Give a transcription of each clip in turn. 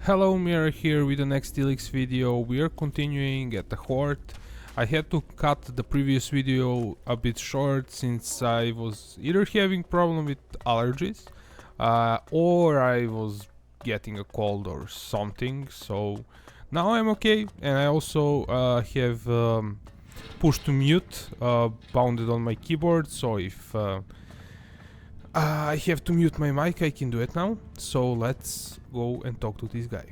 Hello, Mira here with the next ELEX video. We are continuing at the Horde. I had to cut the previous video a bit short since I was either having problem with allergies or I was getting a cold or something. So now I'm okay, and I also have push to mute bounded on my keyboard, so if I have to mute my mic, I can do it now. So let's go and talk to this guy.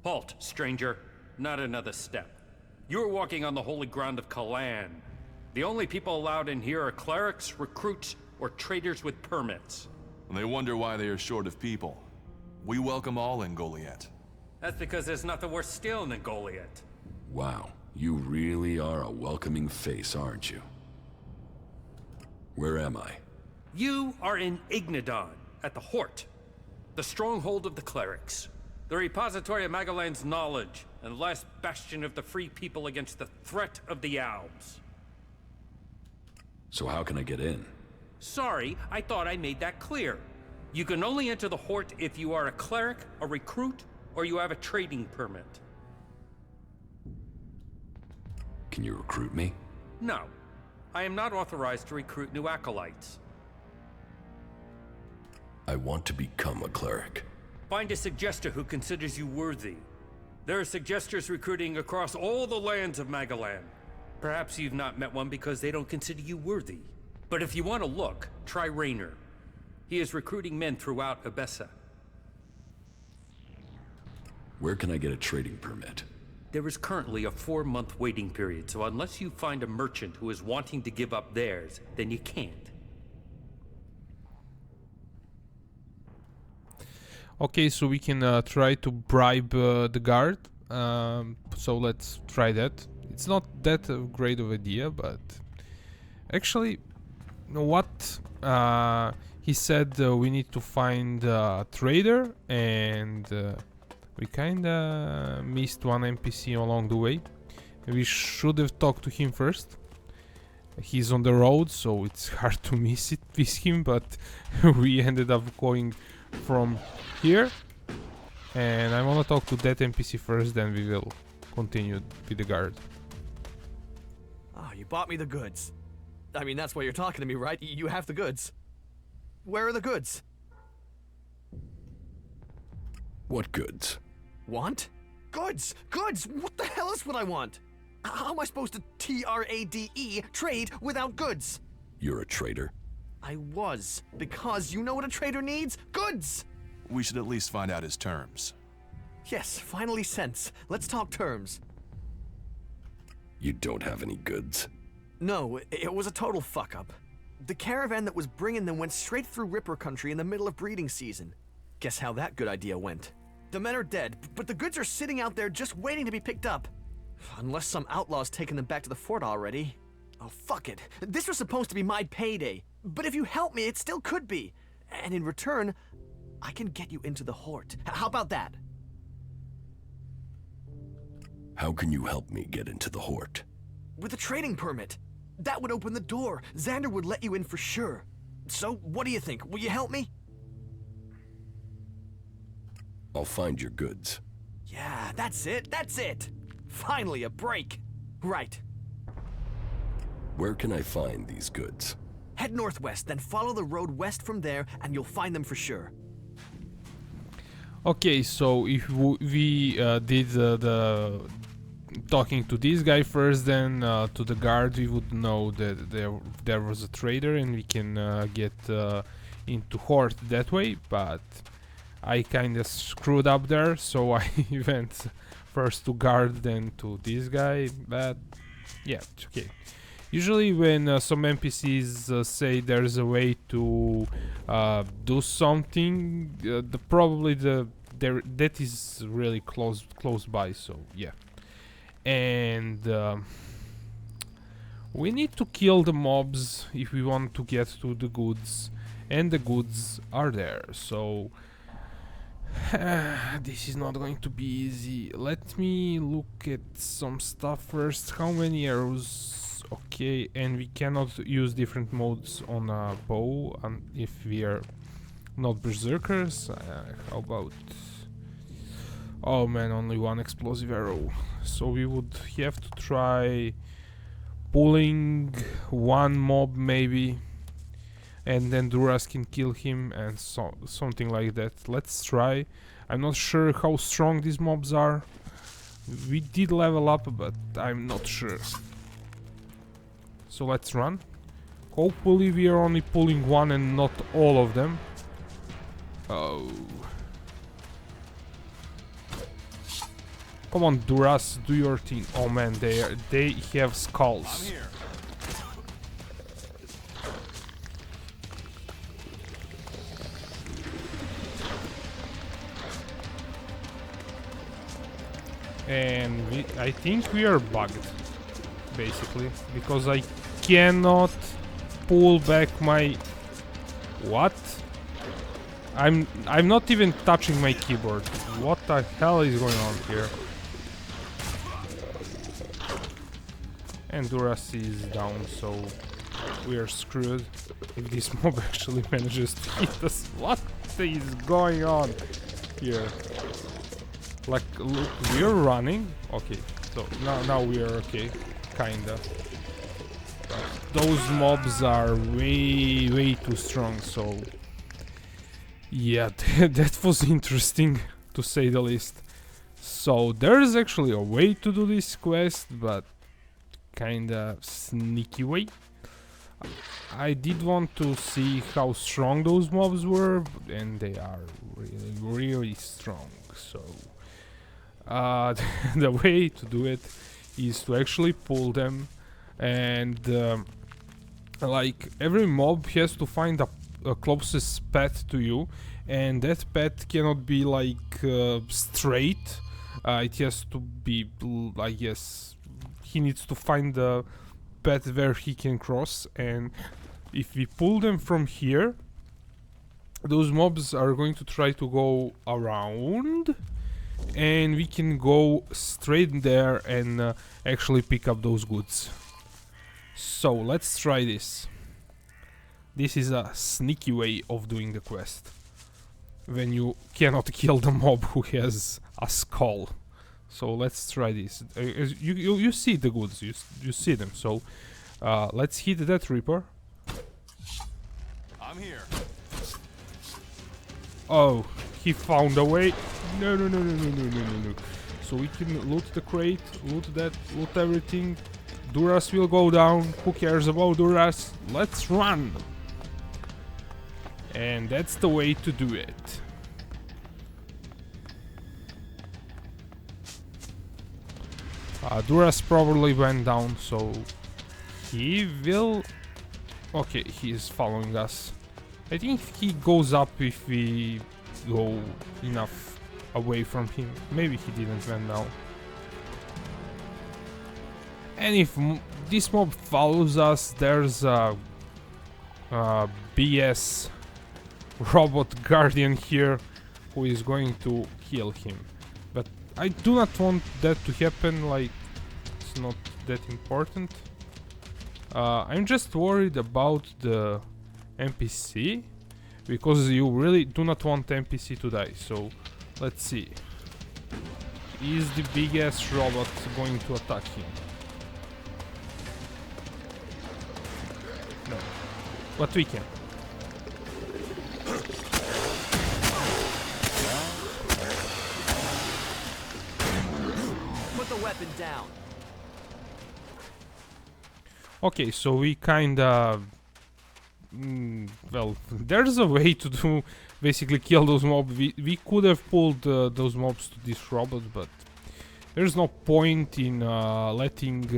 Halt, stranger. Not another step. You're walking on the holy ground of Kalan. The only people allowed in here are clerics, recruits, or traders with permits. They wonder why they are short of people. We welcome all in Goliath. That's because there's nothing worth stealing in Goliath. Wow, you really are a welcoming face, aren't you? Where am I? You are in Ignadon, at the Hort, the stronghold of the clerics, the repository of Magalan's knowledge, and the last bastion of the free people against the threat of the Alps. So how can I get in? Sorry, I thought I made that clear. You can only enter the Hort if you are a cleric, a recruit, or you have a trading permit. Can you recruit me? No, I am not authorized to recruit new acolytes. I want to become a cleric. Find a suggester who considers you worthy. There are suggesters recruiting across all the lands of Magalan. Perhaps you've not met one because they don't consider you worthy. But if you want to look, try Raynor. He is recruiting men throughout Abessa. Where can I get a trading permit? There is currently a 4-month waiting period, so unless you find a merchant who is wanting to give up theirs, then you can't. Okay, so we can try to bribe the guard. So let's try that. It's not that great of idea, but actually, you know what? He said we need to find a trader, and we kinda missed one NPC along the way. We should have talked to him first. He's on the road, so it's hard to miss him, but we ended up going from here, and I want to talk to that NPC first, then we will continue with the guard. Oh, you bought me the goods. I mean, that's why you're talking to me, right? You have the goods. Where are the goods? What goods? Want? Goods! Goods! What the hell is what I want? How am I supposed to TRADE trade without goods? You're a trader? I was, because you know what a trader needs? Goods! We should at least find out his terms. Yes, finally sense. Let's talk terms. You don't have any goods? No, it was a total fuck-up. The caravan that was bringing them went straight through Ripper country in the middle of breeding season. Guess how that good idea went. The men are dead, but the goods are sitting out there just waiting to be picked up. Unless some outlaw's taken them back to the fort already. Oh, fuck it. This was supposed to be my payday. But if you help me, it still could be. And in return, I can get you into the Hort. How about that? How can you help me get into the Hort? With a trading permit. That would open the door. Xander would let you in for sure. So, what do you think? Will you help me? I'll find your goods. Yeah, that's it. That's it. Finally, a break. Right. Where can I find these goods? Head northwest, then follow the road west from there, and you'll find them for sure. Okay, so if we did the talking to this guy first, then to the guard, we would know that there was a trader, and we can get into Horde that way. But I kinda screwed up there, so I went first to guard, then to this guy. But yeah, it's okay. Usually when some NPCs say there's a way to do something, that is really close by, so yeah. And we need to kill the mobs if we want to get to the goods, and the goods are there, so this is not going to be easy. Let me look at some stuff first. How many arrows? Okay, and we cannot use different modes on a bow if we are not berserkers. How about Oh man, only one explosive arrow. So we would have to try pulling one mob maybe, and then Duras can kill him and something like that. Let's try. I'm not sure how strong these mobs are. We did level up, but I'm not sure. So let's run. Hopefully we are only pulling one and not all of them. Oh. Come on, Duras, do your thing. Oh man, they have skulls. I'm here. And I think we are bugged, basically, because I cannot pull back my... What? I'm not even touching my keyboard. What the hell is going on here? And Duras is down, so we are screwed if this mob actually manages to hit us. What is going on here? Like, look, we're running. Okay, so now we are okay, kinda. But those mobs are way too strong, so yeah, that was interesting to say the least. So there is actually a way to do this quest, but kinda sneaky way. I did want to see how strong those mobs were, and they are really strong. So the way to do it is to actually pull them, and like every mob has to find a closest path to you, and that path cannot be like straight. It has to be, I guess, he needs to find the path where he can cross, and if we pull them from here, those mobs are going to try to go around, and we can go straight there and actually pick up those goods. So let's try this. This is a sneaky way of doing the quest, when you cannot kill the mob who has a skull. So let's try this. You see the goods, you see them. So let's hit that Reaper. I'm here. Oh, he found a way. No. So we can loot the crate, loot that, loot everything. Duras will go down. Who cares about Duras? Let's run. And that's the way to do it. Duras probably went down, so he will... Okay, he is following us. I think he goes up if we go enough away from him. Maybe he didn't went down. And if this mob follows us, there's a BS robot guardian here who is going to kill him. But I do not want that to happen, like, it's not that important. I'm just worried about the NPC, because you really do not want NPC to die. So let's see, is the big ass robot going to attack him? No, but we can. Put the weapon down. Okay, so we kinda... well, there's a way to do... basically kill those mobs. We could have pulled those mobs to this robot, but... there's no point in letting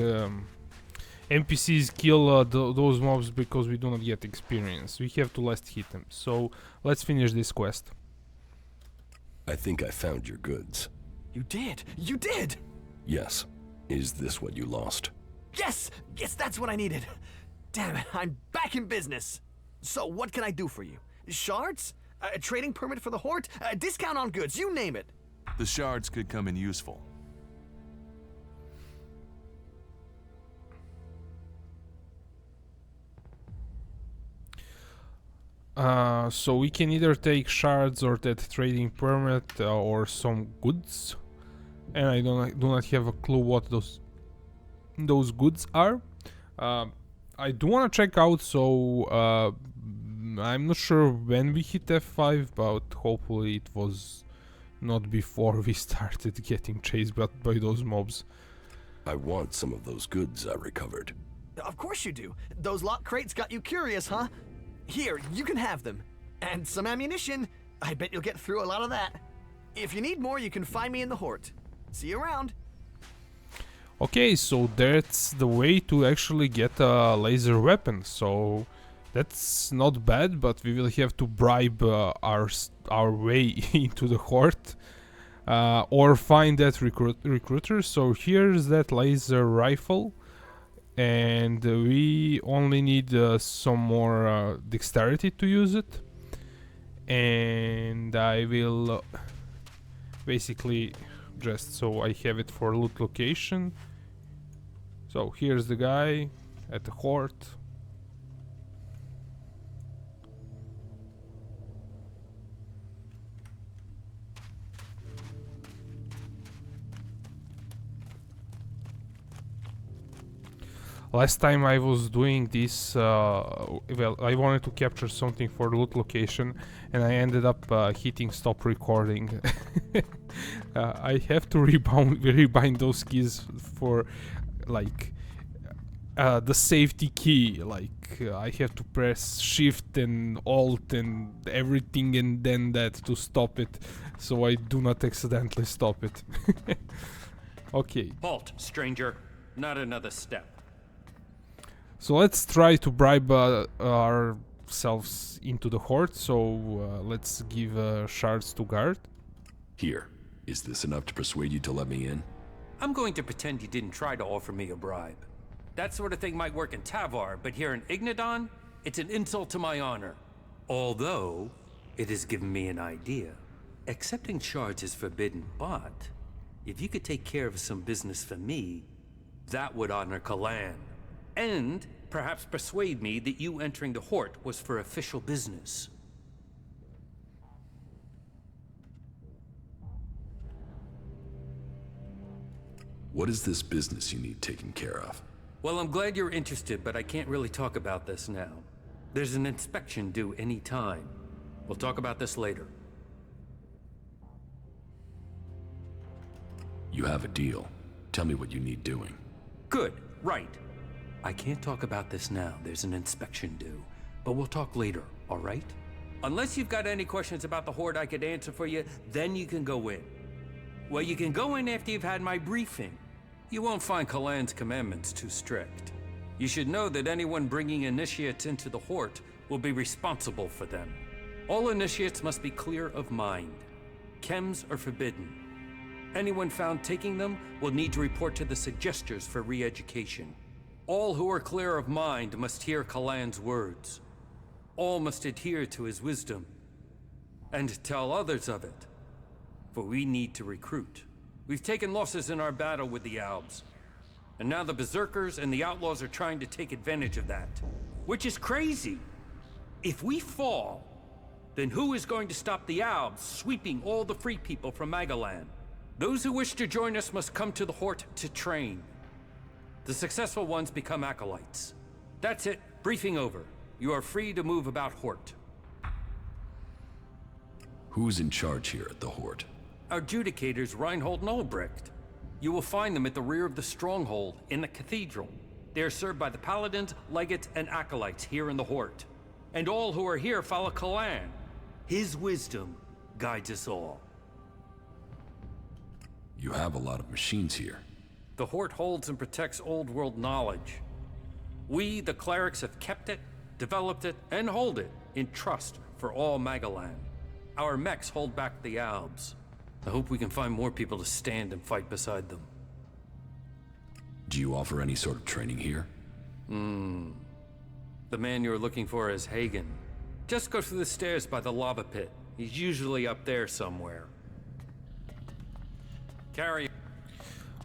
NPCs kill those mobs, because we do not get experience. We have to last hit them. So, let's finish this quest. I think I found your goods. You did! You did! Yes. Is this what you lost? Yes! Yes, that's what I needed. Damn it, I'm back in business. So, what can I do for you? Shards? A trading permit for the Hort? A discount on goods, you name it. The shards could come in useful. So we can either take shards or that trading permit or some goods. and I do not have a clue what those goods are. I do want to check out, so I'm not sure when we hit F5, but hopefully it was not before we started getting chased by those mobs. I want some of those goods I recovered. Of course you do. Those locked crates got you curious, huh? Here, you can have them. And some ammunition. I bet you'll get through a lot of that. If you need more, you can find me in the Hort. See you around. Okay, so that's the way to actually get a laser weapon. So that's not bad, but we will have to bribe our way into the Hort. Or find that recruiter. So here's that laser rifle. And we only need some more dexterity to use it. And I will basically just so I have it for loot location. So here's the guy at the Hort. Last time I was doing this, well, I wanted to capture something for loot location, and I ended up hitting stop recording. I have to rebind those keys for, like, the safety key. Like, I have to press Shift and Alt and everything, and then that to stop it, so I do not accidentally stop it. Okay. Halt, stranger. Not another step. So let's try to bribe ourselves into the Hort, so let's give shards to guard. Here, is this enough to persuade you to let me in? I'm going to pretend you didn't try to offer me a bribe. That sort of thing might work in Tavar, but here in Ignadon, it's an insult to my honor. Although, it has given me an idea. Accepting shards is forbidden, but if you could take care of some business for me, that would honor Kalan. And perhaps persuade me that you entering the Hort was for official business. What is this business you need taken care of? Well, I'm glad you're interested, but I can't really talk about this now. There's an inspection due any time. We'll talk about this later. You have a deal. Tell me what you need doing. Good, right. I can't talk about this now. There's an inspection due. But we'll talk later, all right? Unless you've got any questions about the Horde I could answer for you, then you can go in. Well, you can go in after you've had my briefing. You won't find Kalan's commandments too strict. You should know that anyone bringing initiates into the Horde will be responsible for them. All initiates must be clear of mind. Chems are forbidden. Anyone found taking them will need to report to the Suggestors for re-education. All who are clear of mind must hear Kalan's words. All must adhere to his wisdom, and tell others of it. For we need to recruit. We've taken losses in our battle with the Albs, and now the Berserkers and the Outlaws are trying to take advantage of that. Which is crazy. If we fall, then who is going to stop the Albs sweeping all the free people from Magalan? Those who wish to join us must come to the Hort to train. The successful ones become acolytes. That's it. Briefing over. You are free to move about Hort. Who's in charge here at the Hort? Our adjudicators, Reinhold and Ulbricht. You will find them at the rear of the stronghold in the cathedral. They are served by the paladins, legates, and acolytes here in the Hort. And all who are here follow Kalan. His wisdom guides us all. You have a lot of machines here. The Hort holds and protects old world knowledge. We, the clerics, have kept it, developed it, and hold it in trust for all Magalan. Our mechs hold back the Albs. I hope we can find more people to stand and fight beside them. Do you offer any sort of training here? The man you're looking for is Hagen. Just go through the stairs by the lava pit. He's usually up there somewhere. Carry.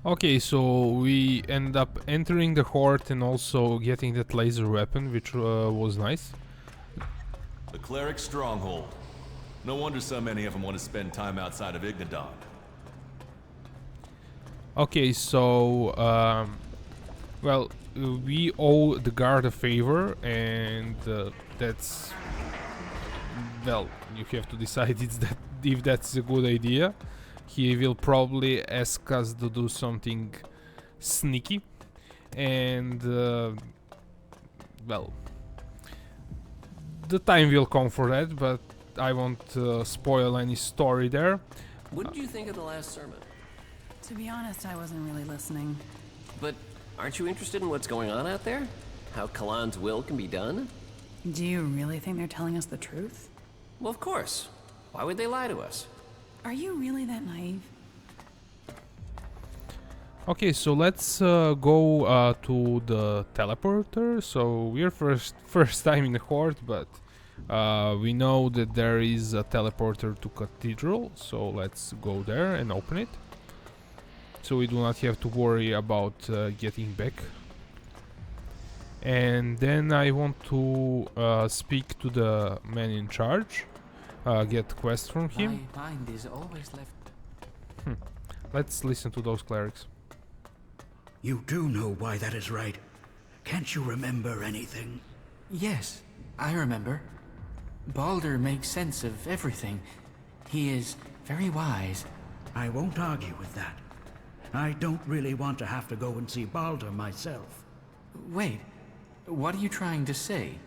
Okay, so we end up entering the Hort and also getting that laser weapon, which was nice. The cleric stronghold. No wonder so many of them want to spend time outside of Ignadon. Okay, so well, we owe the guard a favor, and that's, well, you have to decide if that's a good idea. He will probably ask us to do something sneaky, and well, the time will come for that, but I won't spoil any story there. What did you think of the last sermon? To be honest, I wasn't really listening. But aren't you interested in what's going on out there? How Kalan's will can be done? Do you really think they're telling us the truth? Well, of course. Why would they lie to us? Are you really that naive? Okay, so let's go to the teleporter. So we're first time in the Horde, but we know that there is a teleporter to Cathedral, so let's go there and open it. So we do not have to worry about getting back. And then I want to speak to the man in charge, get quest from him. My mind is always left. Let's listen to those clerics. You do know why that is right. Can't you remember anything? Yes, I remember. Balder makes sense of everything. He is very wise. I won't argue with that. I don't really want to have to go and see Balder myself. Wait, what are you trying to say?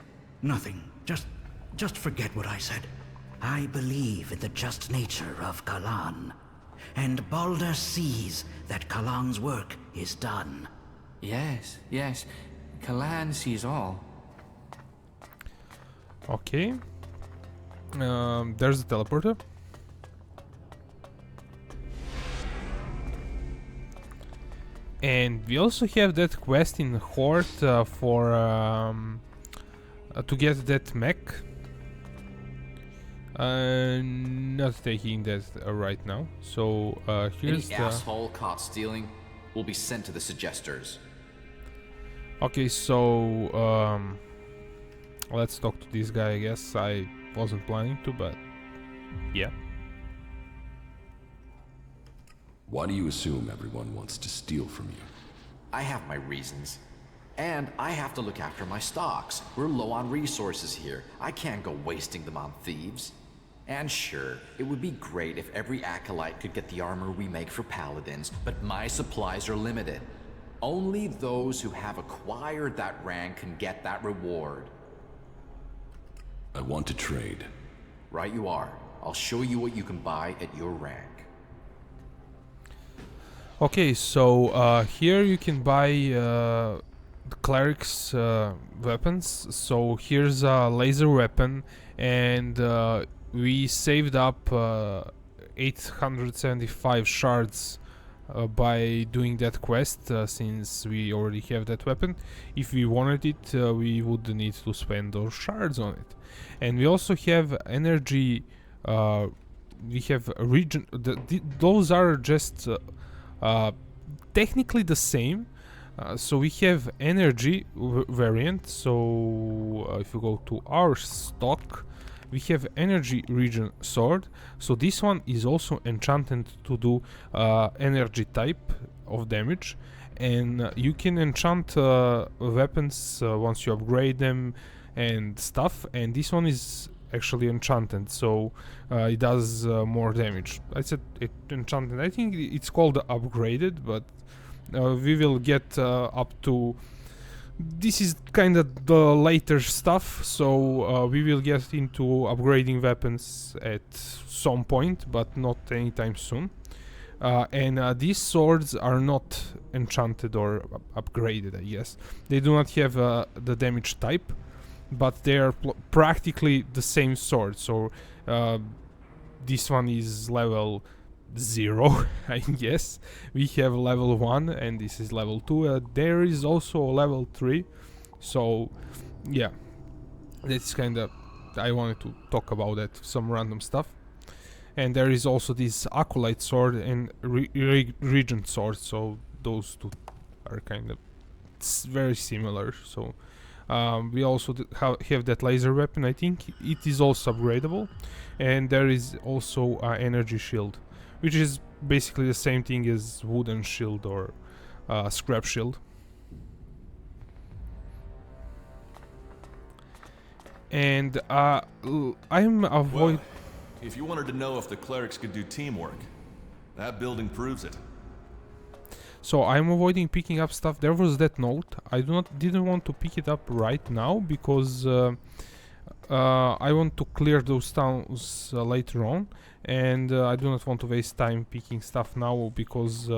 Nothing. Just forget what I said. I believe in the just nature of Kalan. And Balder sees that Kalan's work is done. Yes, yes. Kalan sees all. Okay. There's the teleporter. And we also have that quest in Horde for to get that mech. Not taking that right now. So here's Any the asshole caught stealing will be sent to the Suggesters. Okay, so let's talk to this guy. I guess I wasn't planning to, but yeah. Why do you assume everyone wants to steal from you? I have my reasons. And I have to look after my stocks. We're low on resources here. I can't go wasting them on thieves. And sure, it would be great if every acolyte could get the armor we make for paladins, but my supplies are limited. Only those who have acquired that rank can get that reward. I want to trade. Right you are. I'll show you what you can buy at your rank. Okay, so here you can buy the cleric's weapons. So here's a laser weapon, and we saved up 875 shards by doing that quest, since we already have that weapon. If we wanted it, we would need to spend those shards on it. And we also have energy. We have a region. Those are just technically the same. So we have energy variant. So if you go to our stock, we have energy region sword. So this one is also enchanted to do energy type of damage, and you can enchant weapons once you upgrade them and stuff, and this one is actually enchanted, so it does more damage. I said it enchanted. I think it's called upgraded, but we will get up to, this is kind of the later stuff, so we will get into upgrading weapons at some point, but not anytime soon. And these swords are not enchanted or upgraded, I guess. They do not have the damage type, but they are practically the same sword. So this one is level 0, I guess. We have level 1 and this is level 2. There is also a level 3. So yeah, that's kind of, I wanted to talk about that, some random stuff. And there is also this acolyte sword and regent sword, so those two are kind of very similar. So we also have that laser weapon. I think it is also upgradable, and there is also energy shield, which is basically the same thing as wooden shield or scrap shield. And I'm avoid. Well, if you wanted to know if the clerics could do teamwork, that building proves it. So I'm avoiding picking up stuff. There was that note. I didn't want to pick it up right now because I want to clear those towns later on, and I do not want to waste time picking stuff now because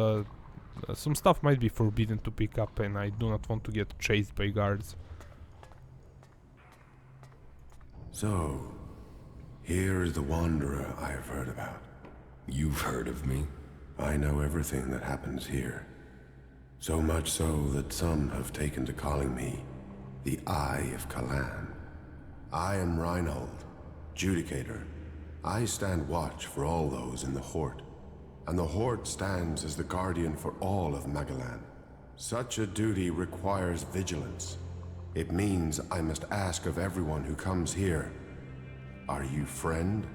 some stuff might be forbidden to pick up, and I do not want to get chased by guards. So, here is the Wanderer I have heard about. You've heard of me? I know everything that happens here. So much so that some have taken to calling me the Eye of Kalan. I am Reinhold, Judicator. I stand watch for all those in the Horde, and the Horde stands as the guardian for all of Magalan. Such a duty requires vigilance. It means I must ask of everyone who comes here, are you friend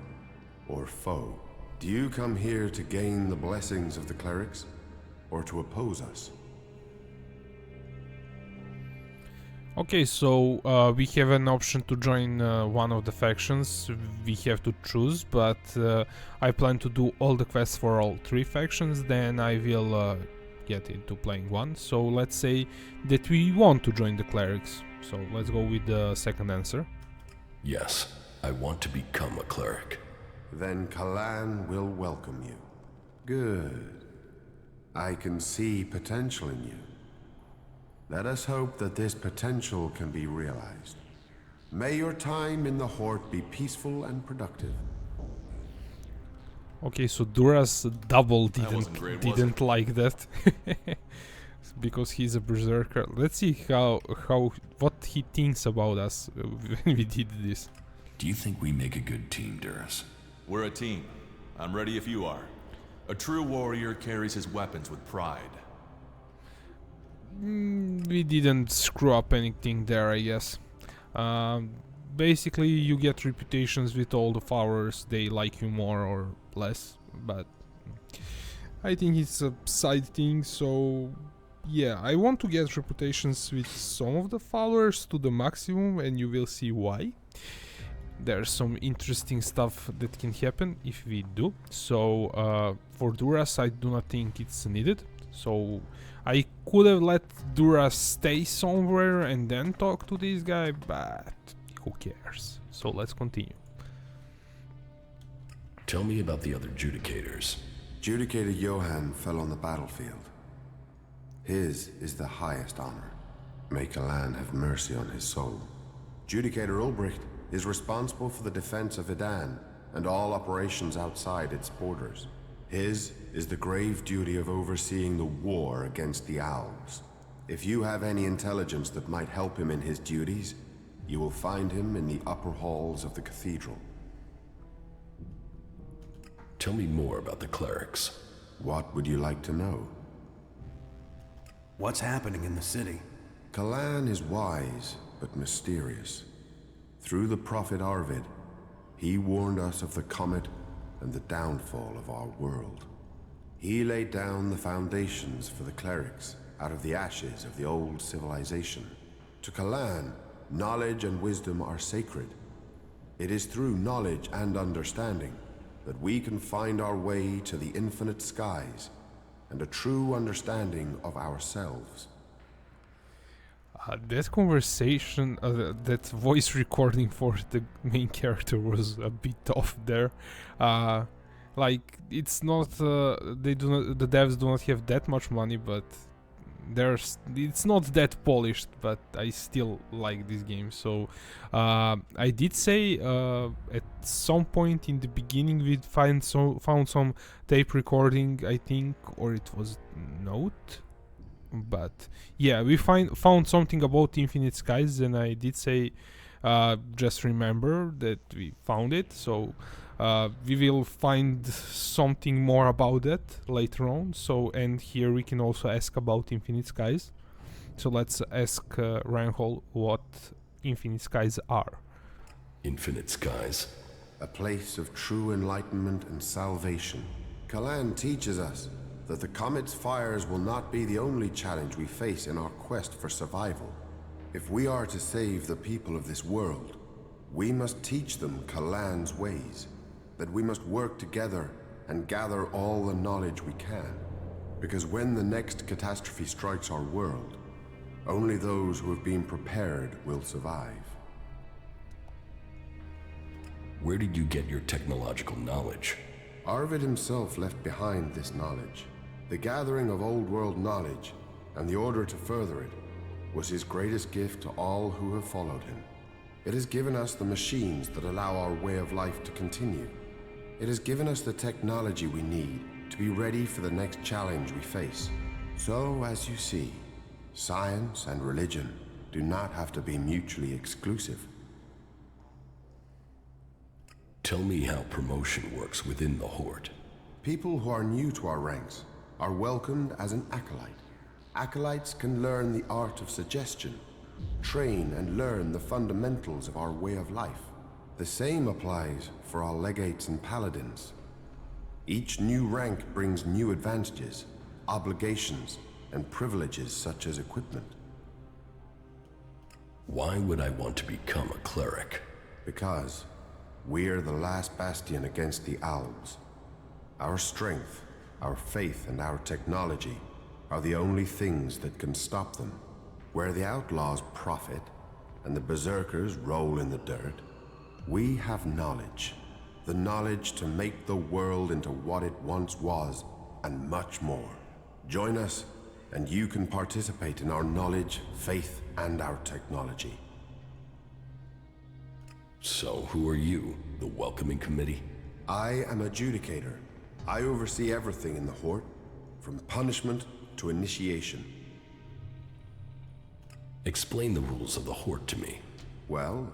or foe? Do you come here to gain the blessings of the clerics, or to oppose us? Okay, so we have an option to join one of the factions. We have to choose, but I plan to do all the quests for all 3 factions, then I will get into playing one. So let's say that we want to join the clerics. So let's go with the second answer. Yes, I want to become a cleric. Then Kalan will welcome you. Good. I can see potential in you. Let us hope that this potential can be realized. May your time in the Horde be peaceful and productive. Okay, so Duras double wasn't great, was didn't like that. Because he's a berserker. Let's see what he thinks about us when we did this. Do you think we make a good team, Duras? We're a team. I'm ready if you are. A true warrior carries his weapons with pride. We didn't screw up anything there, I guess. Basically, you get reputations with all the followers. They like you more or less, but I think it's a side thing, so yeah, I want to get reputations with some of the followers to the maximum, and you will see why. There's some interesting stuff that can happen if we do. So for Duras, I do not think it's needed. So I could have let Duras stay somewhere and then talk to this guy, but who cares? So let's continue. Tell me about the other Judicators. Judicator Johann fell on the battlefield. His is the highest honor. May Kalan have mercy on his soul. Judicator Ulbricht is responsible for the defense of Idan and all operations outside its borders. His is the grave duty of overseeing the war against the Owls. If you have any intelligence that might help him in his duties, you will find him in the upper halls of the cathedral. Tell me more about the clerics. What would you like to know? What's happening in the city? Kalan is wise, but mysterious. Through the prophet Arvid, he warned us of the comet and the downfall of our world. He laid down the foundations for the clerics out of the ashes of the old civilization. To Kalan, knowledge and wisdom are sacred. It is through knowledge and understanding that we can find our way to the infinite skies and a true understanding of ourselves. That conversation, that voice recording for the main character was a bit off there. Like, it's not, the devs do not have that much money, but it's not that polished, but I still like this game. So I did say at some point in the beginning we found some tape recording, I think, or it was note. But yeah, we found something about Infinite Skies, and I did say just remember that we found it. So we will find something more about that later on. So, and here we can also ask about Infinite Skies. So let's ask Reinhold what Infinite Skies are. Infinite Skies? A place of true enlightenment and salvation. Kalan teaches us that the comet's fires will not be the only challenge we face in our quest for survival. If we are to save the people of this world, we must teach them Kalan's ways, that we must work together and gather all the knowledge we can. Because when the next catastrophe strikes our world, only those who have been prepared will survive. Where did you get your technological knowledge? Arvid himself left behind this knowledge. The gathering of old world knowledge, and the order to further it, was his greatest gift to all who have followed him. It has given us the machines that allow our way of life to continue. It has given us the technology we need to be ready for the next challenge we face. So, as you see, science and religion do not have to be mutually exclusive. Tell me how promotion works within the Horde. People who are new to our ranks are welcomed as an acolyte. Acolytes can learn the art of suggestion, train and learn the fundamentals of our way of life. The same applies for our legates and paladins. Each new rank brings new advantages, obligations, and privileges such as equipment. Why would I want to become a cleric? Because we're the last bastion against the owls. Our strength, our faith, and our technology are the only things that can stop them. Where the outlaws profit and the berserkers roll in the dirt, we have knowledge. The knowledge to make the world into what it once was, and much more. Join us, and you can participate in our knowledge, faith, and our technology. So, who are you? The welcoming committee? I am adjudicator. I oversee everything in the Horde, from punishment to initiation. Explain the rules of the Horde to me. Well,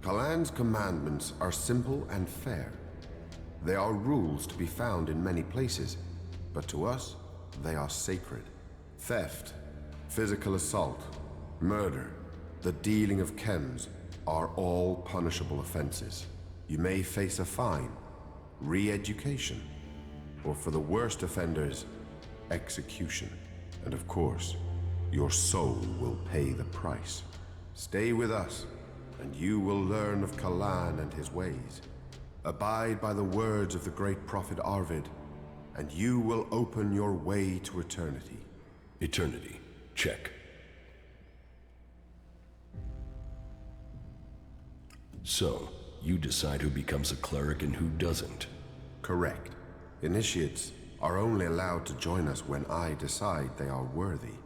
Kalan's commandments are simple and fair. They are rules to be found in many places, but to us, they are sacred. Theft, physical assault, murder, the dealing of chems are all punishable offenses. You may face a fine, re-education, or for the worst offenders, execution. And of course, your soul will pay the price. Stay with us, and you will learn of Kalan and his ways. Abide by the words of the great prophet Arvid, and you will open your way to eternity. Eternity. Check. So, you decide who becomes a cleric and who doesn't? Correct. Initiates are only allowed to join us when I decide they are worthy.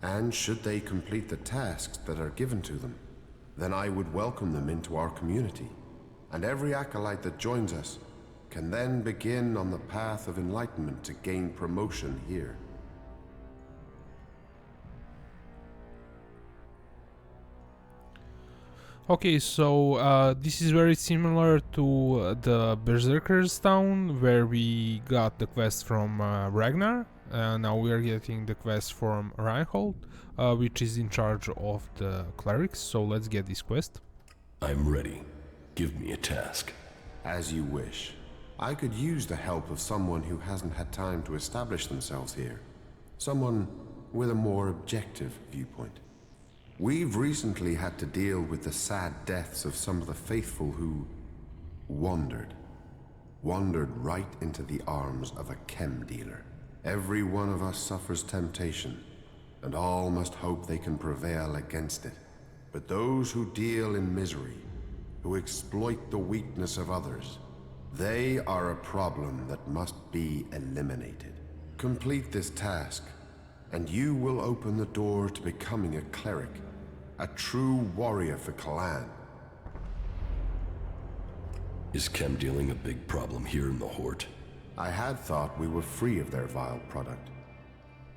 And should they complete the tasks that are given to them, then I would welcome them into our community. And every acolyte that joins us can then begin on the path of enlightenment to gain promotion here. Okay, so this is very similar to the Berserker's Town, where we got the quest from Ragnar. Now we are getting the quest from Reinhold, which is in charge of the clerics. So let's get this quest. I'm ready. Give me a task. As you wish. I could use the help of someone who hasn't had time to establish themselves here. Someone with a more objective viewpoint. We've recently had to deal with the sad deaths of some of the faithful who wandered right into the arms of a chem dealer. Every one of us suffers temptation, and all must hope they can prevail against it. But those who deal in misery, who exploit the weakness of others, they are a problem that must be eliminated. Complete this task, and you will open the door to becoming a cleric, a true warrior for Kalan. Is chem dealing a big problem here in the Horde? I had thought we were free of their vile product,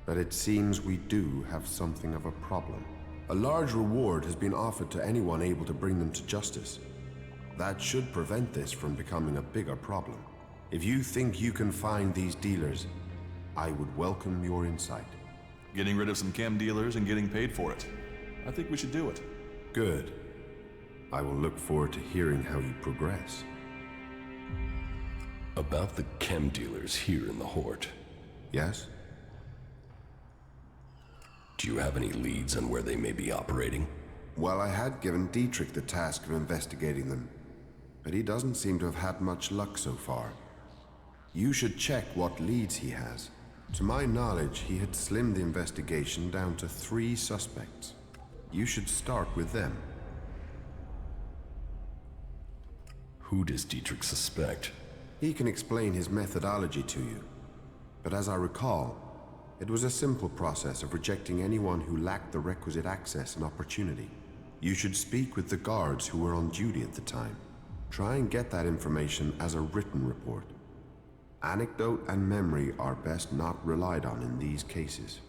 but it seems we do have something of a problem. A large reward has been offered to anyone able to bring them to justice. That should prevent this from becoming a bigger problem. If you think you can find these dealers, I would welcome your insight. Getting rid of some chem dealers and getting paid for it. I think we should do it. Good. I will look forward to hearing how you progress. About the chem dealers here in the Hort. Yes? Do you have any leads on where they may be operating? Well, I had given Dietrich the task of investigating them, but he doesn't seem to have had much luck so far. You should check what leads he has. To my knowledge, he had slimmed the investigation down to 3 suspects. You should start with them. Who does Dietrich suspect? He can explain his methodology to you, but as I recall, it was a simple process of rejecting anyone who lacked the requisite access and opportunity. You should speak with the guards who were on duty at the time. Try and get that information as a written report. Anecdote and memory are best not relied on in these cases.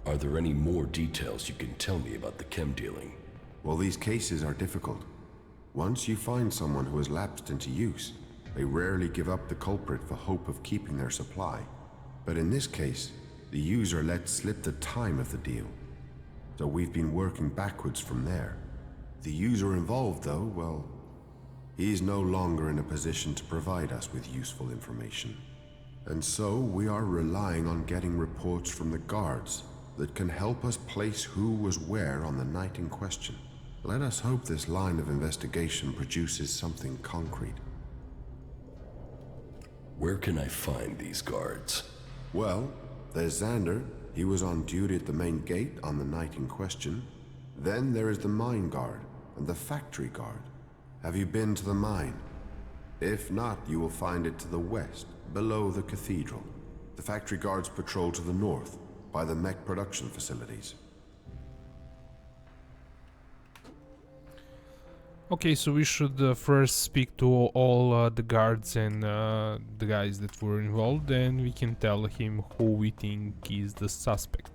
Are there any more details you can tell me about the chem dealing? Well, these cases are difficult. Once you find someone who has lapsed into use, they rarely give up the culprit for hope of keeping their supply. But in this case, the user let slip the time of the deal. So we've been working backwards from there. The user involved, though, well, he's no longer in a position to provide us with useful information. And so we are relying on getting reports from the guards that can help us place who was where on the night in question. Let us hope this line of investigation produces something concrete. Where can I find these guards? Well, there's Xander. He was on duty at the main gate on the night in question. Then there is the mine guard and the factory guard. Have you been to the mine? If not, you will find it to the west, below the cathedral. The factory guards patrol to the north, by the mech production facilities. Okay, so we should first speak to all the guards and the guys that were involved, and we can tell him who we think is the suspect.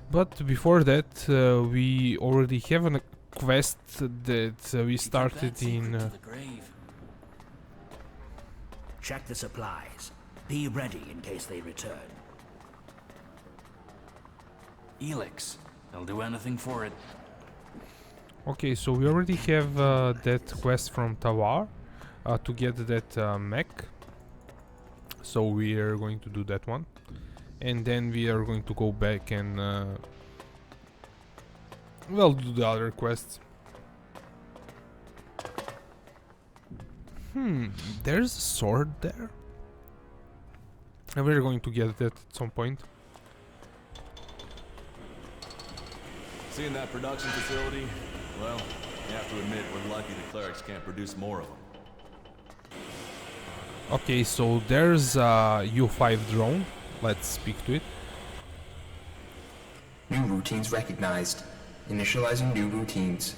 But before that, we already have a quest that we started in... Check the supplies. Be ready in case they return. ELEX. I'll do anything for it. Okay, so we already have that quest from Tawar to get that mech. So we are going to do that one. And then we are going to go back and well, do the other quests. There's a sword there. And we're going to get that at some point. Seeing that production facility? Well, you have to admit we're lucky the clerics can't produce more of them. Okay, so there's a U5 drone. Let's speak to it. New routines recognized. Initializing new routines.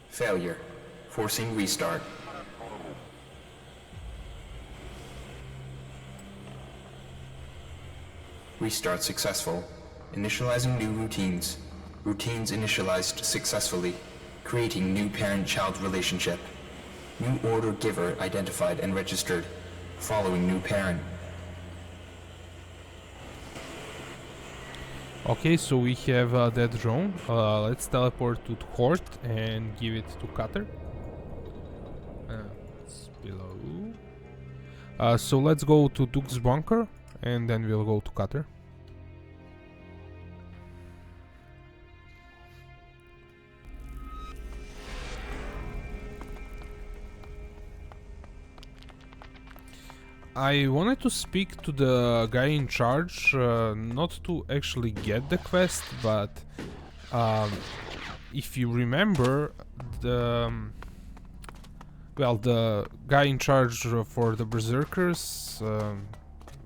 Failure. Forcing restart. Restart successful. Initializing new routines. Routines initialized successfully. Creating new parent-child relationship. New order giver identified and registered. Following new parent. Okay, so we have that drone. Let's teleport to Hort and give it to Cutter. It's below. So let's go to Duke's bunker and then we'll go to Cutter. I wanted to speak to the guy in charge, not to actually get the quest, but if you remember, the guy in charge for the Berserkers,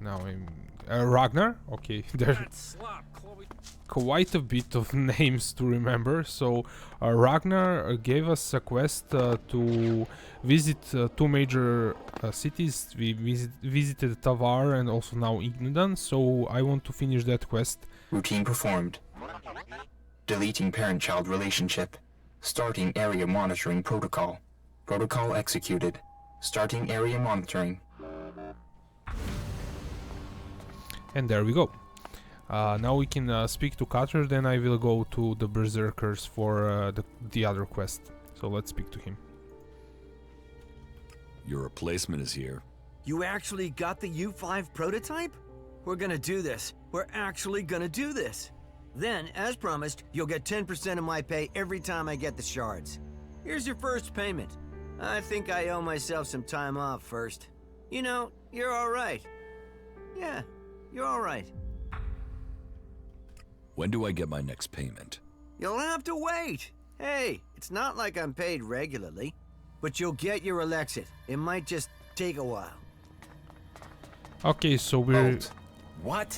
now I'm Ragnar. Okay, there's quite a bit of names to remember. So Ragnar gave us a quest to visit 2 major cities. We visited Tavar and also now Ignudan, so I want to finish that quest. Routine performed. Deleting parent-child relationship. Starting area monitoring protocol. Protocol executed. Starting area monitoring. And there we go. Now we can speak to Cutter, then I will go to the Berserkers for the other quest. So let's speak to him. Your replacement is here. You actually got the U5 prototype? We're gonna do this. We're actually gonna do this. Then, as promised, you'll get 10% of my pay every time I get the shards. Here's your first payment. I think I owe myself some time off first. You know, you're alright. Yeah, you're alright. When do I get my next payment? You'll have to wait. Hey, it's not like I'm paid regularly. But you'll get your Elexit. It might just take a while. Okay, so we're... Bolt. What?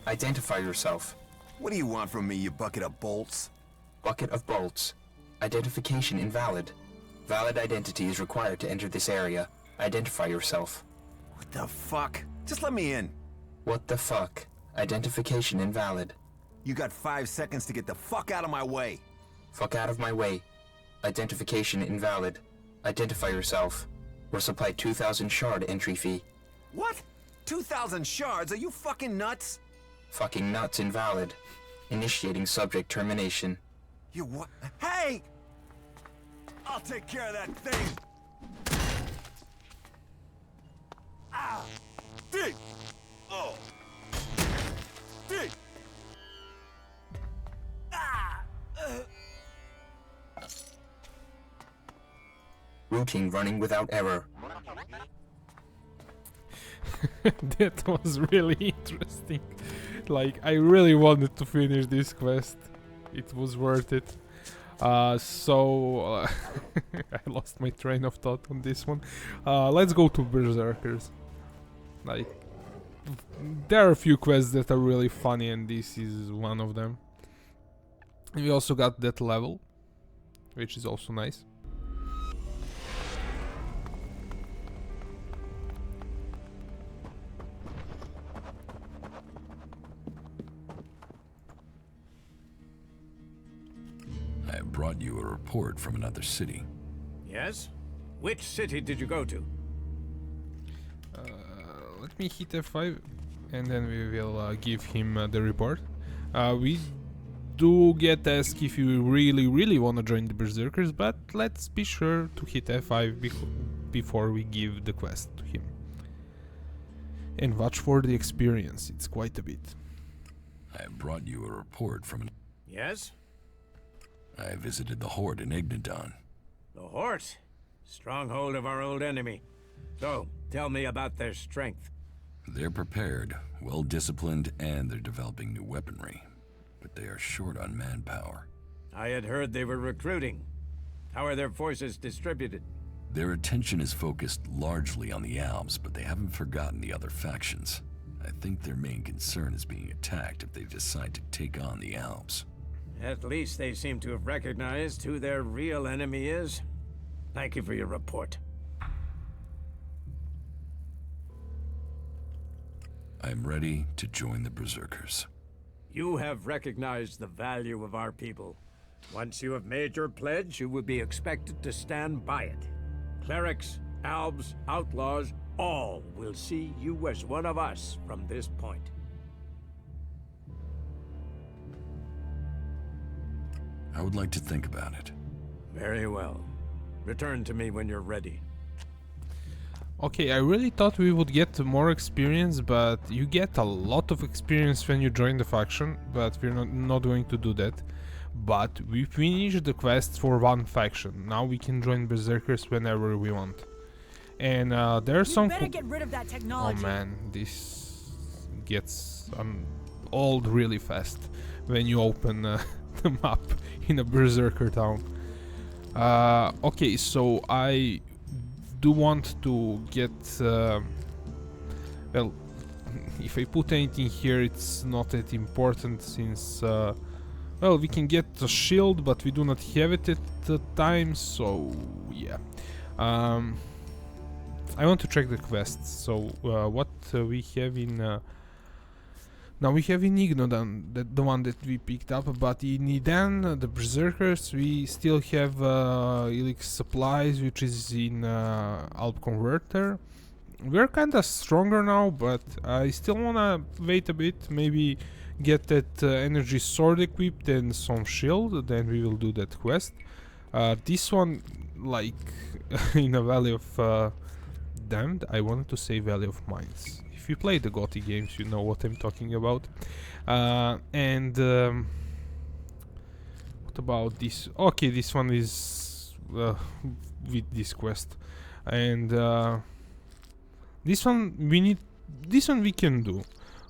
Identify yourself. What do you want from me, you bucket of bolts? Bucket of bolts. Identification invalid. Valid identity is required to enter this area. Identify yourself. What the fuck? Just let me in. What the fuck? Identification invalid. You got 5 seconds to get the fuck out of my way. Fuck out of my way. Identification invalid. Identify yourself. We'll supply 2,000 shard entry fee. What? 2,000 shards? Are you fucking nuts? Fucking nuts invalid. Initiating subject termination. You what? Hey! I'll take care of that thing! Ah! Dig! Oh! Dig! Ah! Routine running without error. That was really interesting. Like, I really wanted to finish this quest. It was worth it. I lost my train of thought on this one. Let's go to Berserkers. Like, there are a few quests that are really funny, and this is one of them. We also got that level, which is also nice. I have brought you a report from another city. Yes? Which city did you go to? Let me hit F5 and then we will give him the report. We do get asked if you really want to join the Berserkers, but let's be sure to hit F5 before we give the quest to him. And watch for the experience, it's quite a bit. I have brought you a report from... Yes? I visited the Horde in Ignadon. The Horde? Stronghold of our old enemy. So, tell me about their strength. They're prepared, well-disciplined, and they're developing new weaponry. But they are short on manpower. I had heard they were recruiting. How are their forces distributed? Their attention is focused largely on the Alps, but they haven't forgotten the other factions. I think their main concern is being attacked if they decide to take on the Alps. At least they seem to have recognized who their real enemy is. Thank you for your report. I'm ready to join the Berserkers. You have recognized the value of our people. Once you have made your pledge, you will be expected to stand by it. Clerics, albs, outlaws, all will see you as one of us from this point. I would like to think about it. Very well. Return to me when you're ready. Okay, I really thought we would get more experience, but you get a lot of experience when you join the faction, but we're not going to do that. But we finished the quest for one faction. Now we can join Berserkers whenever we want. And there's some... better get rid of that technology. Oh man, this gets old really fast when you open the map in a Berserker town. Okay, so I do want to get... well, if I put anything here, it's not that important since... well, we can get a shield, but we do not have it at the time, so yeah. I want to check the quests. So what we have in... now we have in Ignadon, the one that we picked up, but in Eden, the Berserkers, we still have ELEX supplies, which is in Alp Converter. We're kinda stronger now, but I still wanna wait a bit, maybe get that energy sword equipped and some shield, then we will do that quest. This one, like in a Valley of Damned, I wanted to say Valley of Mines. If you play the Gothic games, you know what I'm talking about. What about this? Okay, this one is with this quest, and this one we need. This one we can do,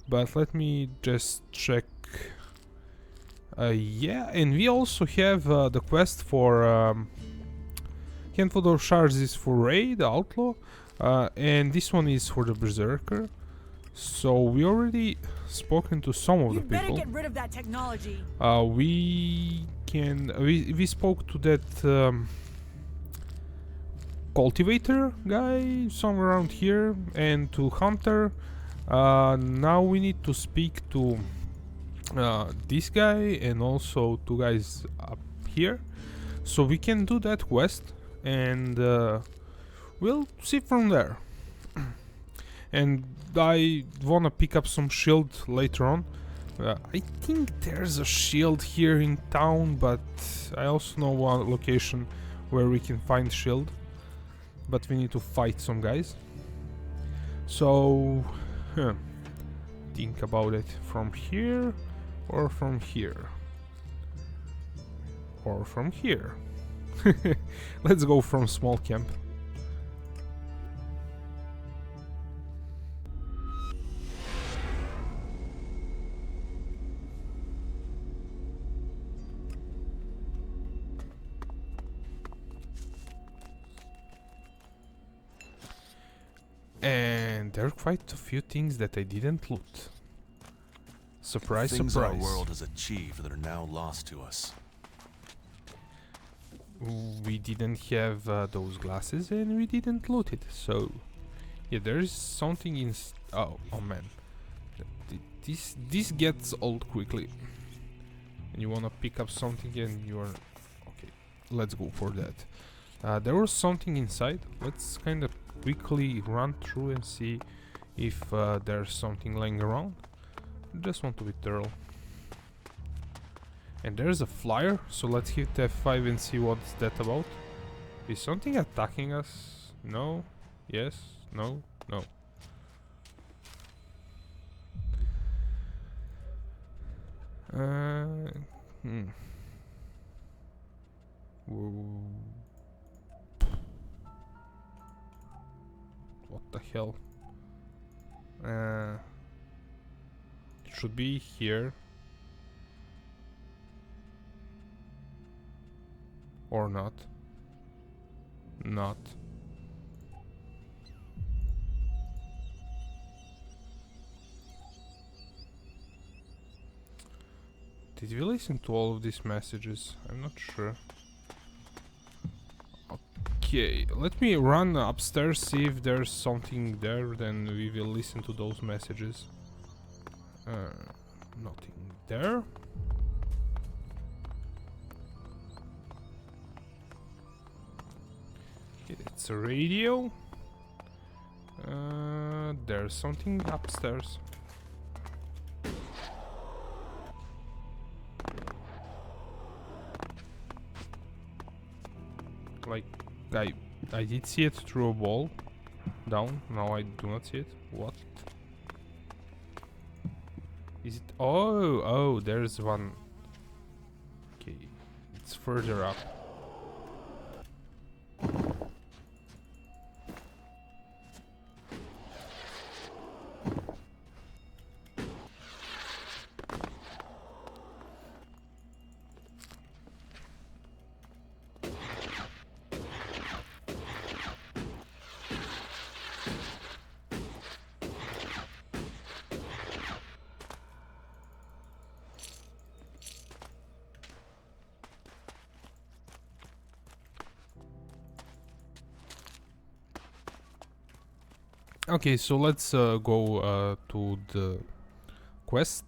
but let me just check. Yeah, and we also have the quest for handful of shards is for Ray, the outlaw, and this one is for the berserker. So we already spoken to some of the people. You better get rid of that technology. We spoke to that cultivator guy somewhere around here, and to Hunter. Now we need to speak to this guy and also two guys up here, so we can do that quest, and we'll see from there. And I wanna pick up some shield later on. I think there's a shield here in town, but I also know one location where we can find shield, but we need to fight some guys. So think about it, from here or from here or from here. Let's go from small camp. And there are quite a few things that I didn't loot. Surprise, Things surprise. our world has achieved that are now lost to us. We didn't have those glasses and we didn't loot it, so yeah, there is something in oh man, this gets old quickly, and you wanna pick up something and you're okay. Let's go for that. There was something inside. Let's kind of quickly run through and see if there's something laying around. Just want to be thorough. And there's a flyer, so let's hit F5 and see what's that about. Is something attacking us? No? Yes? No? No. What the hell? It should be here. Or not. Not. Did we listen to all of these messages? I'm not sure. Okay, let me run upstairs, see if there's something there, then we will listen to those messages. Nothing there. Okay, it's a radio. There's something upstairs. Like, I did see it through a wall down. Now I do not see it. What? Is it? Oh, there's one. Okay, it's further up. Okay, so let's go to the quest.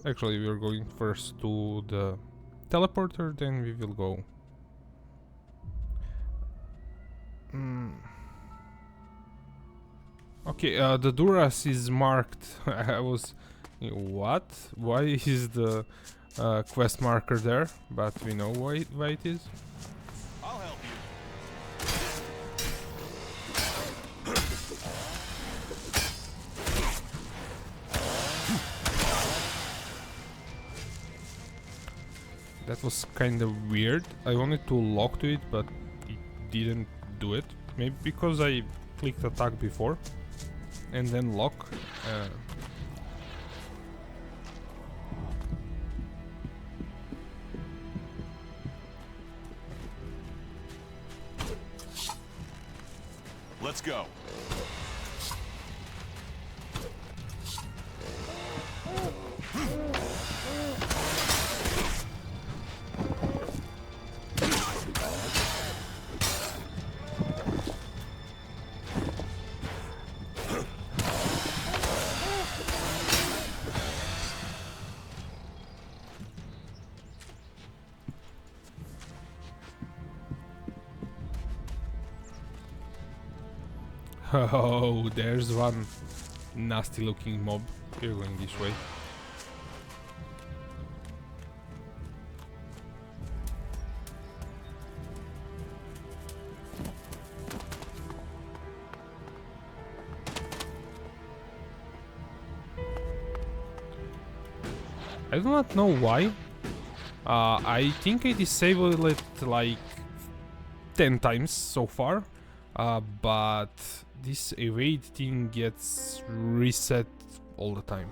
Actually, we're going first to the teleporter, then we will go. Okay, the Duras is marked. I was What? Why is the quest marker there? But we know why it is. I'll help you. That was kind of weird. I wanted to lock to it, but it didn't do it. Maybe because I clicked attack before and then lock. Let's go. Oh, there's one nasty looking mob. We're going this way. I do not know why. I think I disabled it like 10 times so far, but this evade thing gets reset all the time.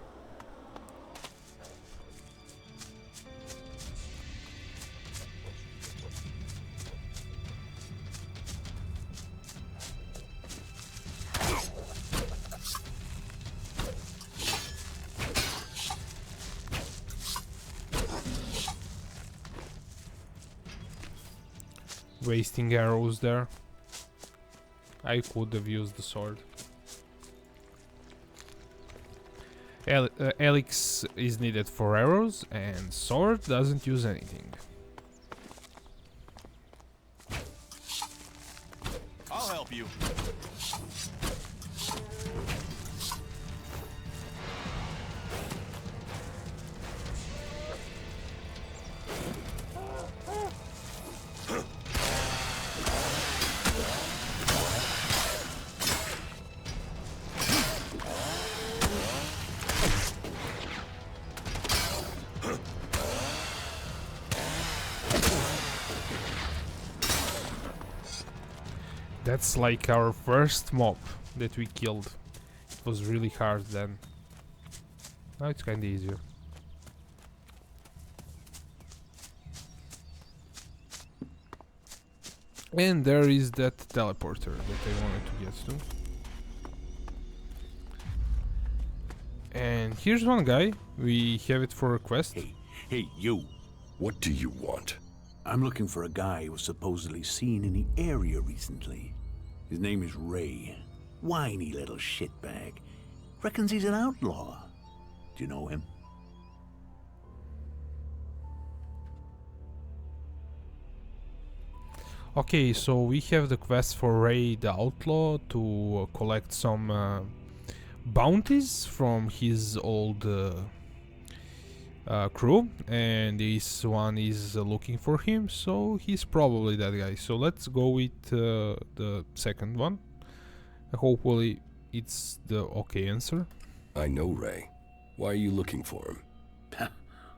Wasting arrows there. I could have used the sword. ELEX is needed for arrows, and sword doesn't use anything. I'll help you. That's like our first mob that we killed. It was really hard then. Now it's kinda easier. And there is that teleporter that I wanted to get to. And here's one guy. We have it for a quest. Hey, you. What do you want? I'm looking for a guy who was supposedly seen in the area recently. His name is Ray. Whiny little shitbag. Reckons he's an outlaw. Do you know him? Okay, so we have the quest for Ray the Outlaw to collect some bounties from his old crew, and this one is looking for him, so he's probably that guy. So let's go with the second one. Hopefully it's the okay answer. I know Ray. Why are you looking for him?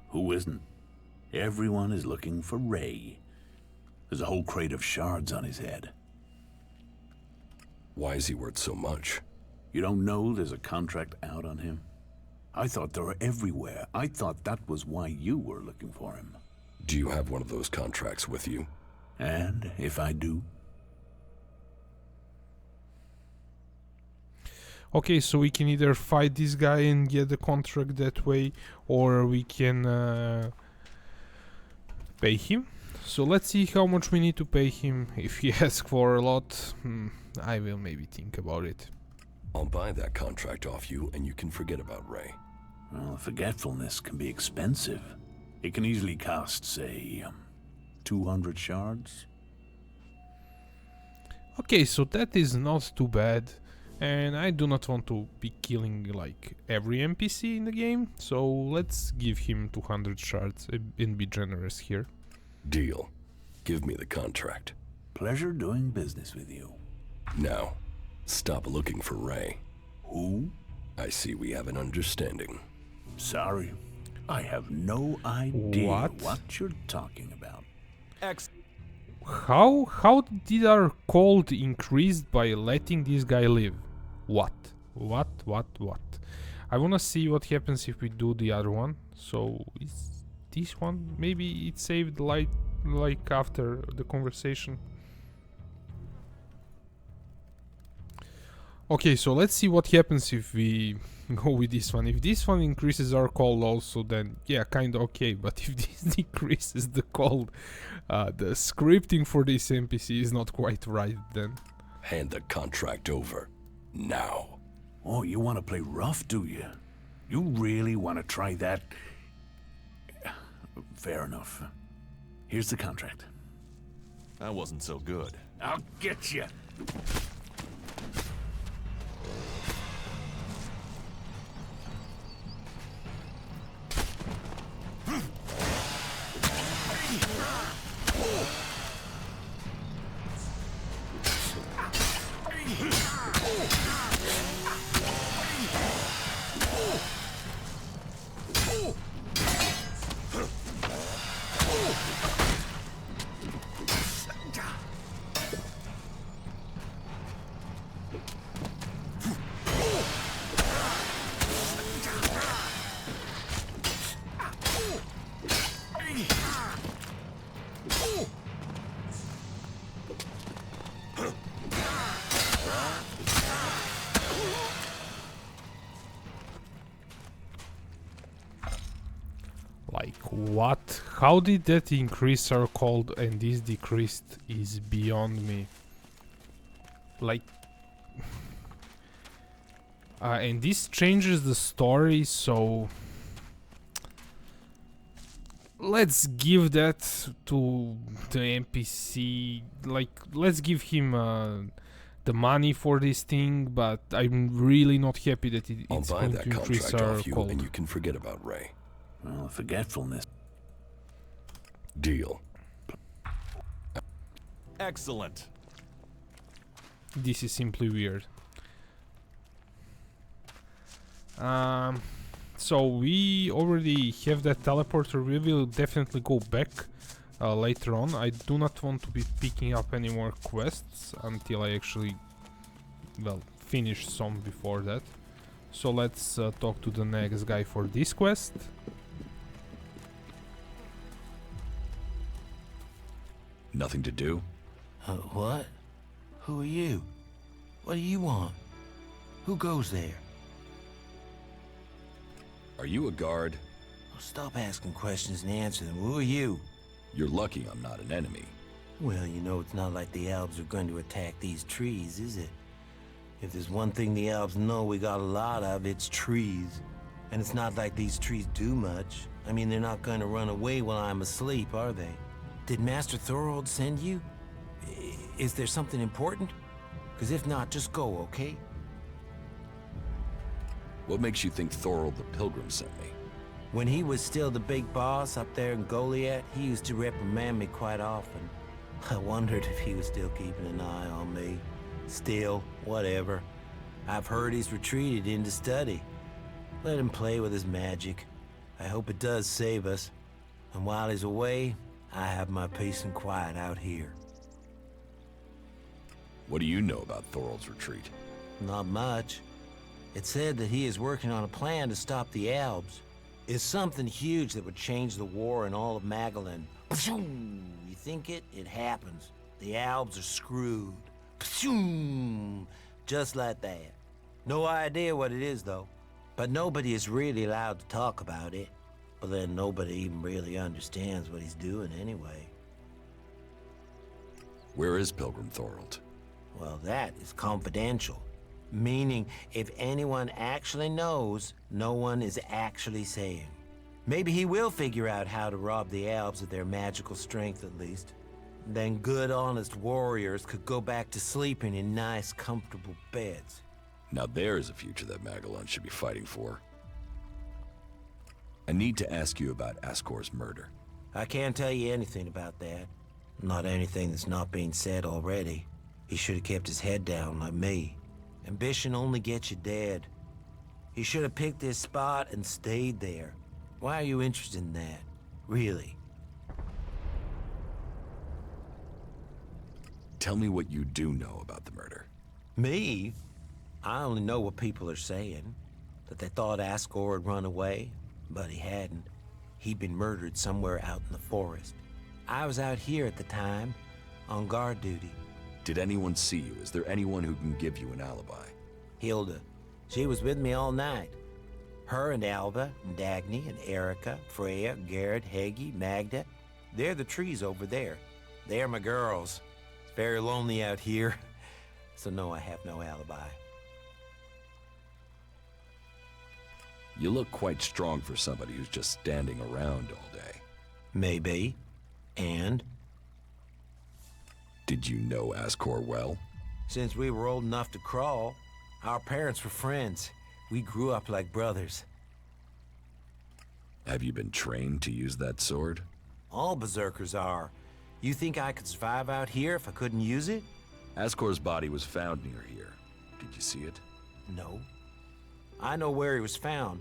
Who isn't? Everyone is looking for Ray. There's a whole crate of shards on his head. Why is he worth so much? You don't know there's a contract out on him? I thought they were everywhere. I thought that was why you were looking for him. Do you have one of those contracts with you? And if I do? Okay, so we can either fight this guy and get the contract that way, or we can pay him. So let's see how much we need to pay him. If he asks for a lot, I will maybe think about it. I'll buy that contract off you and you can forget about Ray. Well, forgetfulness can be expensive. It can easily cost, say, 200 shards. Okay, so that is not too bad. And I do not want to be killing like every NPC in the game, so let's give him 200 shards and be generous here. Deal. Give me the contract. Pleasure doing business with you. Now, stop looking for Ray. Who? I see we have an understanding. Sorry. I have no idea what you're talking about. How did our cold increase by letting this guy live? What? I wanna see what happens if we do the other one. So is this one? Maybe it saved light like after the conversation. Okay, so let's see what happens if we go with this one. If this one increases our cold also, then yeah, kinda okay. But if this decreases the cold, the scripting for this NPC is not quite right then. Hand the contract over. Now. Oh, you want to play rough, do you? You really want to try that? Fair enough. Here's the contract. That wasn't so good. I'll get you. Like what? How did that increase our cold and this decreased is beyond me. Like and this changes the story, so let's give that to the NPC. Like let's give him the money for this thing, but I'm really not happy that it's I'll buy going that to increase contract our off you cold. and you can forget about Ray. Well, forgetfulness. Deal. Excellent. This is simply weird. So we already have that teleporter. We will definitely go back later on. I do not want to be picking up any more quests until I actually, well, finish some before that. So let's talk to the next guy for this quest. Nothing to do? What? Who are you? What do you want? Who goes there? Are you a guard? Oh, stop asking questions and answer them. Who are you? You're lucky I'm not an enemy. Well, you know, it's not like the elves are going to attack these trees, is it? If there's one thing the elves know we got a lot of, it's trees. And it's not like these trees do much. I mean, they're not going to run away while I'm asleep, are they? Did Master Thorold send you? Is there something important? Because if not, just go, okay? What makes you think Thorold the Pilgrim sent me? When he was still the big boss up there in Goliath, he used to reprimand me quite often. I wondered if he was still keeping an eye on me. Still, whatever. I've heard he's retreated into study. Let him play with his magic. I hope it does save us. And while he's away, I have my peace and quiet out here. What do you know about Thorold's retreat? Not much. It said that he is working on a plan to stop the Albs. It's something huge that would change the war in all of Magalan. You think it? It happens. The Albs are screwed. Just like that. No idea what it is, though. But nobody is really allowed to talk about it. But then nobody even really understands what he's doing anyway. Where is Pilgrim Thorold? Well, that is confidential. Meaning, if anyone actually knows, no one is actually saying. Maybe he will figure out how to rob the elves of their magical strength, at least. Then good, honest warriors could go back to sleeping in nice, comfortable beds. Now there's a future that Magellan should be fighting for. I need to ask you about Ascor's murder. I can't tell you anything about that. Not anything that's not being said already. He should have kept his head down like me. Ambition only gets you dead. He should have picked his spot and stayed there. Why are you interested in that? Really? Tell me what you do know about the murder. Me? I only know what people are saying. That they thought Ascor had run away, but he hadn't. He'd been murdered somewhere out in the forest. I was out here at the time, on guard duty. Did anyone see you? Is there anyone who can give you an alibi? Hilda. She was with me all night. Her and Alva, and Dagny, and Erica, Freya, Garrett, Heggie, Magda. They're the trees over there. They're my girls. It's very lonely out here. So no, I have no alibi. You look quite strong for somebody who's just standing around all day. Maybe. And? Did you know Ascor well? Since we were old enough to crawl, our parents were friends. We grew up like brothers. Have you been trained to use that sword? All berserkers are. You think I could survive out here if I couldn't use it? Ascor's body was found near here. Did you see it? No. I know where he was found,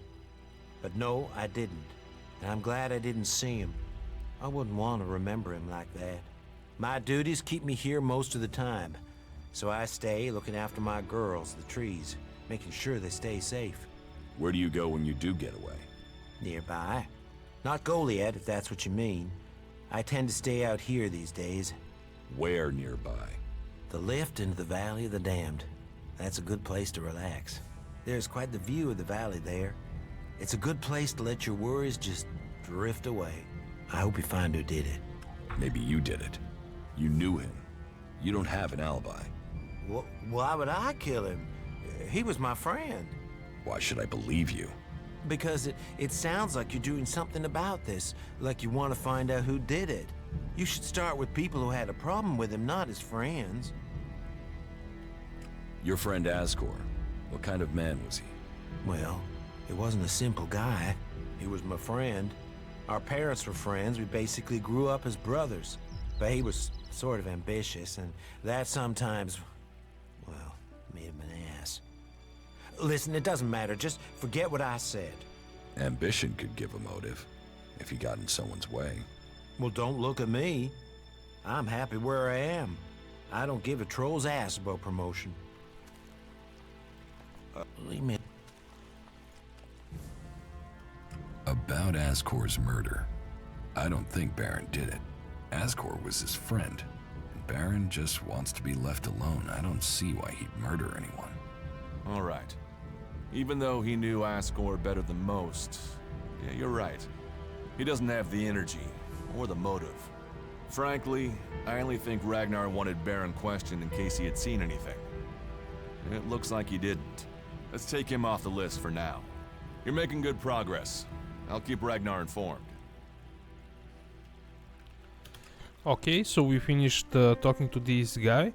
but no, I didn't. And I'm glad I didn't see him. I wouldn't want to remember him like that. My duties keep me here most of the time, so I stay looking after my girls, the trees, making sure they stay safe. Where do you go when you do get away? Nearby. Not Goliad, if that's what you mean. I tend to stay out here these days. Where nearby? The lift into the Valley of the Damned. That's a good place to relax. There's quite the view of the valley there. It's a good place to let your worries just drift away. I hope you find who did it. Maybe you did it. You knew him. You don't have an alibi. Why would I kill him? He was my friend. Why should I believe you? Because it sounds like you're doing something about this, like you want to find out who did it. You should start with people who had a problem with him, not his friends. Your friend Ascor, what kind of man was he? Well, he wasn't a simple guy. He was my friend. Our parents were friends. We basically grew up as brothers. But he was sort of ambitious, and that sometimes, well, made him an ass. Listen, it doesn't matter. Just forget what I said. Ambition could give a motive, if he got in someone's way. Well, don't look at me. I'm happy where I am. I don't give a troll's ass about promotion. Leave me. About Ascor's murder. I don't think Baron did it. Ascor was his friend, and Baron just wants to be left alone. I don't see why he'd murder anyone. All right. Even though he knew Ascor better than most, yeah, you're right. He doesn't have the energy or the motive. Frankly, I only think Ragnar wanted Baron questioned in case he had seen anything. It looks like he didn't. Let's take him off the list for now. You're making good progress. I'll keep Ragnar informed. Okay, so we finished talking to this guy,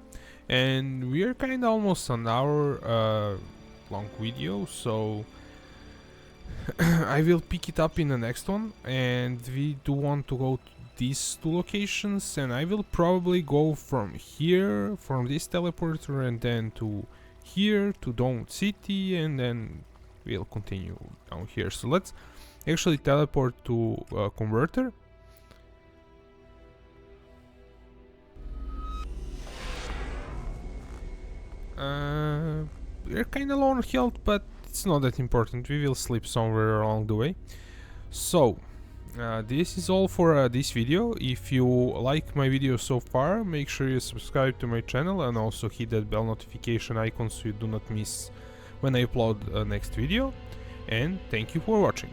and we are kind of almost an hour long video, so I will pick it up in the next one. And we do want to go to these two locations, and I will probably go from here, from this teleporter, and then to here to Dome City, and then we'll continue down here. So let's actually teleport to Converter. We're kinda low on health, but it's not that important. We will sleep somewhere along the way. So, this is all for this video. If you like my video so far, make sure you subscribe to my channel and also hit that bell notification icon so you do not miss when I upload next video. And thank you for watching.